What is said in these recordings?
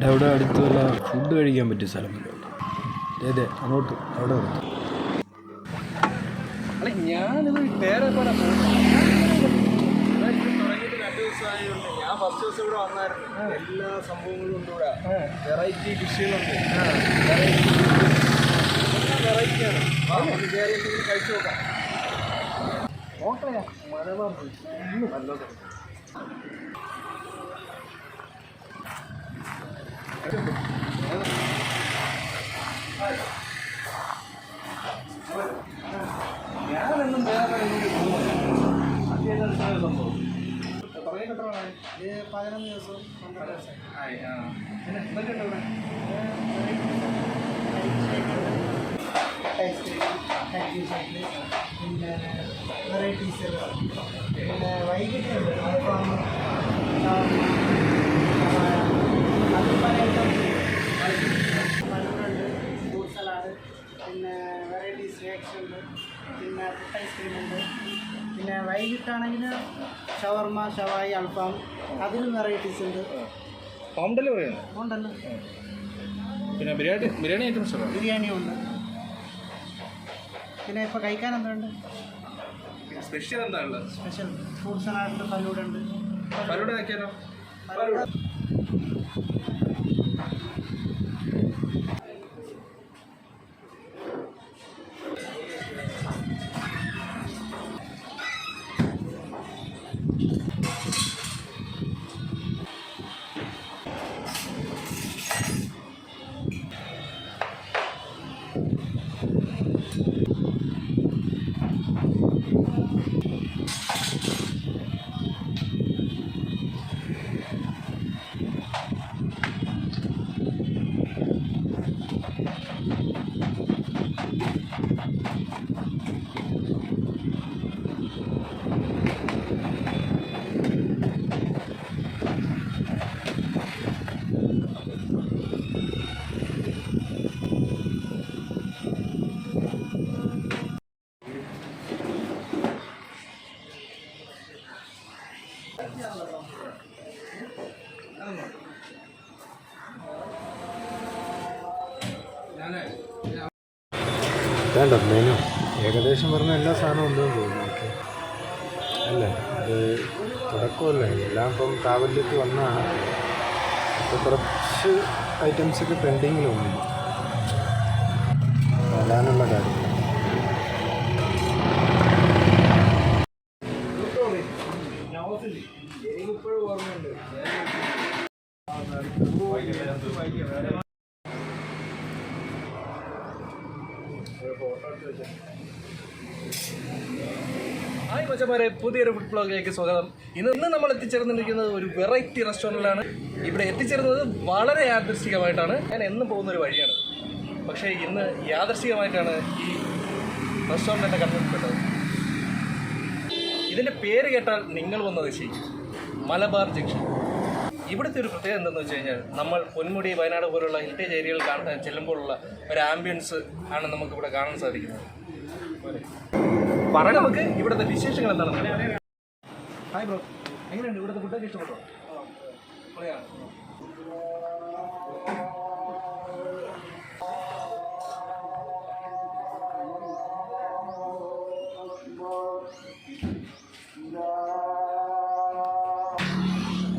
അവിടെ അടുത്ത് വല്ല ഫുഡ് കഴിക്കാൻ പറ്റിയ സ്ഥലമല്ലോ. അതെ അങ്ങോട്ട് അവിടെ അല്ല ഞാനിത് പേരെപ്പോഴാണ് തുടങ്ങിയിട്ട് 2 ദിവസമായതുകൊണ്ട് ഞാൻ ഫസ്റ്റ് ദിവസം ഇവിടെ വന്നായിരുന്നു. എല്ലാ സംഭവങ്ങളും ഉണ്ട് ഇവിടെ. വെറൈറ്റി ഡിഷുകളുണ്ട്. വെറൈറ്റിയാണ്. നമുക്ക് കയറി എന്തെങ്കിലും കഴിച്ചു നോക്കാം. നോക്കണേ മലബാർ നല്ലത്. ഞാനെന്നും വേറെ സംഭവം തുടങ്ങിയിട്ട് എത്ര നാളായി? 11 ദിവസം 12 ദിവസം ആയി. പിന്നെ എന്തൊക്കെ ഉണ്ട് ഇവിടെ? പിന്നെ വെറൈറ്റീസ് പിന്നെ വൈകിട്ടുണ്ട് പഴമുണ്ട്, ഫ്രൂട്ട് സലാഡ്, പിന്നെ വെറൈറ്റി സ്നാക്സ് ഉണ്ട്, പിന്നെ ഫുഡ് ഐസ്ക്രീം ഉണ്ട്. പിന്നെ വൈകിട്ടാണെങ്കിൽ ഷവർമ, ഷവായി, അൽഫാം, അതിലും വെറൈറ്റീസ് ഉണ്ട്. ഹോം ഡെലിവറി ഉണ്ടല്ലോ. പിന്നെ ബിരിയാണി ഐറ്റംസ് ഉണ്ടോ? ബിരിയാണിയും ഉണ്ട്. പിന്നെ ഇപ്പോൾ കഴിക്കാൻ എന്തുണ്ട്? സ്പെഷ്യൽ എന്താ ഉള്ളത്? സ്പെഷ്യൽ ഫ്രൂട്ട് സലാഡുണ്ട്, ഫലൂഡ ഉണ്ട്. ഫലൂഡ ആക്കിയാലോ? വേണ്ട മെനു ഏകദേശം പറഞ്ഞ എല്ലാ സാധനവും ഉണ്ടെന്ന് തോന്നുന്നു. ഓക്കെ അല്ലേ? അത് തുടക്കമല്ലേ, എല്ലാം ഇപ്പം ട്രാവലിലേക്ക് വന്നതാണ്. അപ്പോൾ കുറച്ച് ഐറ്റംസൊക്കെ പെൻഡിങ്ങിലുണ്ട് വരാനുള്ള കാര്യം. എനിക്കിപ്പോഴും ഓർമ്മയുണ്ട്. ഹായ് മച്ചന്മാരെ, പുതിയൊരു ഫുഡ് ബ്ലോഗിലേക്ക് സ്വാഗതം. ഇന്ന് നമ്മൾ എത്തിച്ചേർന്നിരിക്കുന്നത് ഒരു വെറൈറ്റി റെസ്റ്റോറൻറ്റിലാണ്. ഇവിടെ എത്തിച്ചേർന്നത് വളരെ യാദൃശ്ചികമായിട്ടാണ്. ഞാൻ എന്നും പോകുന്നൊരു വഴിയാണ്, പക്ഷേ ഇന്ന് യാദൃശ്ചികമായിട്ടാണ് ഈ റെസ്റ്റോറൻറ്റിൻ്റെ കണ്ടുപിടിപ്പെട്ടത്. ഇതിൻ്റെ പേര് കേട്ടാൽ നിങ്ങൾ വന്നത് ചെയ്യും, മലബാർ ജംഗ്ഷൻ. ഇവിടുത്തെ ഒരു പ്രത്യേകത എന്തെന്ന് വെച്ച് കഴിഞ്ഞാൽ, നമ്മൾ പൊന്മുടി, വയനാട് പോലുള്ള ഹിൽറ്റേജ് ഏരിയകൾ ചെല്ലുമ്പോഴുള്ള ഒരു ആംബിയൻസ് ആണ് നമുക്കിവിടെ കാണാൻ സാധിക്കുന്നത്. പറയാം നമുക്ക് ഇവിടുത്തെ വിശേഷങ്ങൾ എന്താണെന്ന്. ഹായ് ബ്രോ, എങ്ങനെയുണ്ട് ഇവിടുത്തെ ഫുഡൊക്കെ? ഇഷ്ടപ്പെട്ടോ?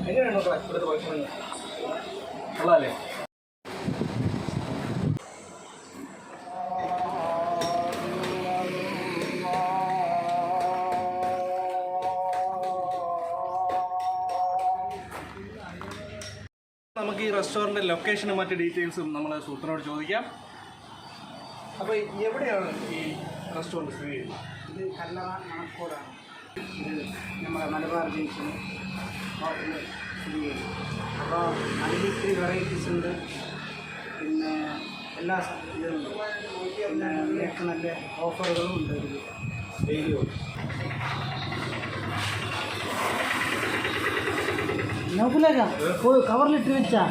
എങ്ങനെയാണോ ഇവിടുത്തെ ഭക്ഷണം? കൊള്ളാല്ലേ? നമുക്ക് ഈ റെസ്റ്റോറൻറ്റ് ലൊക്കേഷനും മറ്റ് ഡീറ്റെയിൽസും നമ്മൾ സുഹൃത്തിനോട് ചോദിക്കാം. അപ്പോൾ എവിടെയാണ് ഈ റെസ്റ്റോറൻറ്റ് സ്ഥിതി ചെയ്യുന്നത്? ഇത് കല്ലറ മണക്കോടാണ്. ഇത് നമ്മുടെ മലബാർ ജംഗ്ഷൻ ഹോട്ടലിൽ സ്ഥിതി ചെയ്യുന്നു. അപ്പോൾ അതിൽ ഇത്തിരി വെറൈറ്റീസ് ഉണ്ട്, പിന്നെ എല്ലാ ഇതുണ്ട്, പിന്നെ നിങ്ങൾക്ക് നല്ല ഓഫറുകളും ഉണ്ട്. ഇതിൽ ഡെയിലി ഉണ്ട്. നോക്കില്ലേക്കാ കവറിലിട്ട് വെച്ചാ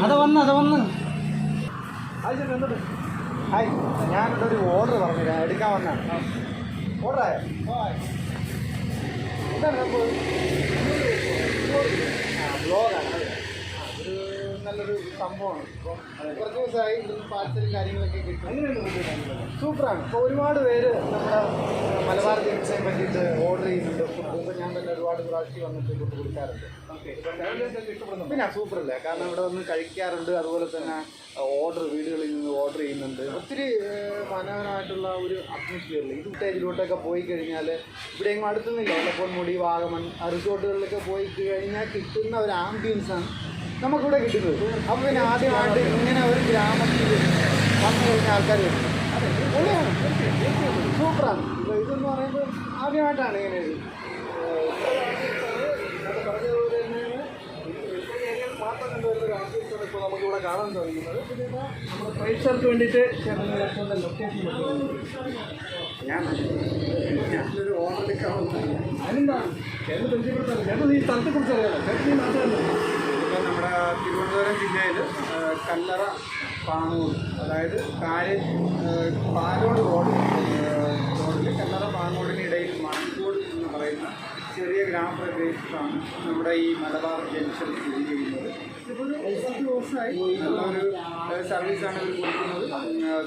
അത് വന്ന് ഹായ്, ഞാനിവിടെ ഒരു ഓർഡർ പറഞ്ഞു എടുക്കാൻ വന്നാണ്. ഓർഡറായോ? എന്താണ് സംഭവം? ബ്ലോഗാണ്. ഒരു നല്ലൊരു സംഭവമാണ്. അപ്പം കുറച്ച് ദിവസമായി ഇവിടുന്ന് പാഴ്സലും കാര്യങ്ങളൊക്കെ കിട്ടും. സൂപ്പറാണ്. ഇപ്പോൾ ഒരുപാട് പേര് നമ്മുടെ മലബാർ ജംഗ്ഷനെ പറ്റിയിട്ട് ഓർഡർ ചെയ്യുന്നുണ്ട് ഫുഡ്. ഇപ്പോൾ ഞാൻ തന്നെ ഒരുപാട് പ്രാവശ്യം വന്നിട്ട് ഫുഡ് കൊടുക്കാറുണ്ട്. പിന്നെ സൂപ്പറല്ലേ, കാരണം ഇവിടെ വന്ന് കഴിക്കാറുണ്ട്. അതുപോലെ തന്നെ വീടുകളിൽ നിന്ന് ഓർഡർ ചെയ്യുന്നുണ്ട്. ഒത്തിരി മനോഹരമായിട്ടുള്ള ഒരു അറ്റ്മോസ്ഫിയറിൽ ഈ വില്ലേജിലോട്ടൊക്കെ പോയി കഴിഞ്ഞാൽ ഇവിടെ എങ്ങും അടുത്തുനിന്നില്ല, എലപ്പോൺമുടി, വാഗമൺ റിസോർട്ടുകളിലൊക്കെ പോയി കഴിഞ്ഞാൽ കിട്ടുന്ന ഒരു ആംബിയൻസാണ് നമുക്കിവിടെ കിട്ടുന്നത്. അപ്പോൾ പിന്നെ ആദ്യമായിട്ട് ഇങ്ങനെ ഒരു ഗ്രാമത്തിൽ വന്നു കഴിഞ്ഞ ആൾക്കാർ വരും. പൊളിയാണ്, സൂപ്പറാണ്. ഇപ്പോൾ ഇതെന്ന് പറയുമ്പോൾ ആദ്യമായിട്ടാണ് ഇങ്ങനെ ഒരു പറഞ്ഞതുപോലെ തന്നെയാണ് മാത്രം കണ്ടുവരുന്ന ആംബിയൻസാണ് ഇപ്പോൾ നമുക്കിവിടെ കാണാൻ സാധിക്കുന്നത്. പിന്നെ നമ്മുടെ പ്രേക്ഷകർക്ക് വേണ്ടിയിട്ട് ചേട്ടൻ്റെ ലൊക്കേഷൻ ഞാനൊരു ഓർഡർ എടുക്കാൻ അതിനെന്താണ് ചേട്ടൻ പരിചയപ്പെടുത്താറ്. ചേട്ടൻ ഈ സ്ഥലത്തെക്കുറിച്ച് അറിയാമല്ലോ, ചേട്ടൻ ഈ നാട്ടുകാരല്ലോ. ഇപ്പം നമ്മുടെ തിരുവനന്തപുരം ജില്ലയിൽ കല്ലറ പാങ്ങൂർ, അതായത് പാലോട് റോഡിൽ കല്ലറ പാങ്ങോടിന് ഇടയിൽ മണക്കോട് എന്ന് പറയുന്ന ചെറിയ ഗ്രാമപ്രദേശത്താണ് നമ്മുടെ ഈ മലബാർ ജംഗ്ഷൻ സ്ഥിതി ചെയ്യുന്നത്. ഇപ്പോൾ ഒരു 10 ദിവസമായി നല്ലൊരു സർവീസാണ് ഇവർ കൊടുക്കുന്നത്.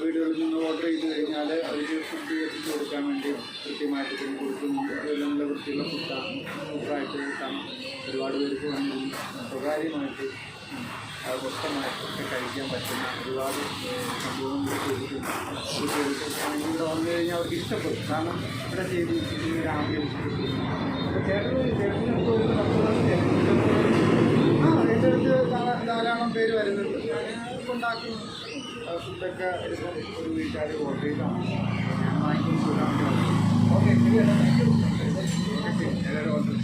വീടുകളിൽ നിന്ന് ഓർഡർ ചെയ്ത് കഴിഞ്ഞാൽ അവർക്ക് ഫുഡ് എത്തിച്ച് കൊടുക്കാൻ വേണ്ടി കൃത്യമായിട്ട് കൊടുക്കുന്നുണ്ട്. അതെല്ലാം നല്ല വൃത്തിയുള്ള ഫുഡാണ്, സൂപ്പറായിട്ട് കിട്ടാണ്. ഒരുപാട് പേർക്ക് വന്ന് സ്വകാര്യമായിട്ട് മൊത്തമായിട്ടൊക്കെ കഴിക്കാൻ പറ്റുന്ന ഒരുപാട് സംഭവങ്ങൾ ചെയ്തിട്ടുണ്ട്. ഇവിടെ വന്നു കഴിഞ്ഞാൽ അവർക്ക് ഇഷ്ടപ്പെടും, കാരണം ഇവിടെ ചെയ്ത് ഒരു ആംബിയൻസ് കിട്ടും. എൻ്റെ അടുത്ത് ധാരാളം പേര് വരുന്നുണ്ട്. ഞാൻ ഉണ്ടാക്കുന്നു ഫുഡൊക്കെ ഒരു വീട്ടുകാർ ഓർഡർ ചെയ്താണ് ഞാൻ വാങ്ങിക്കുന്നു. ഓക്കെ, ശരിയാണ്. എല്ലാവരും ഓർഡർ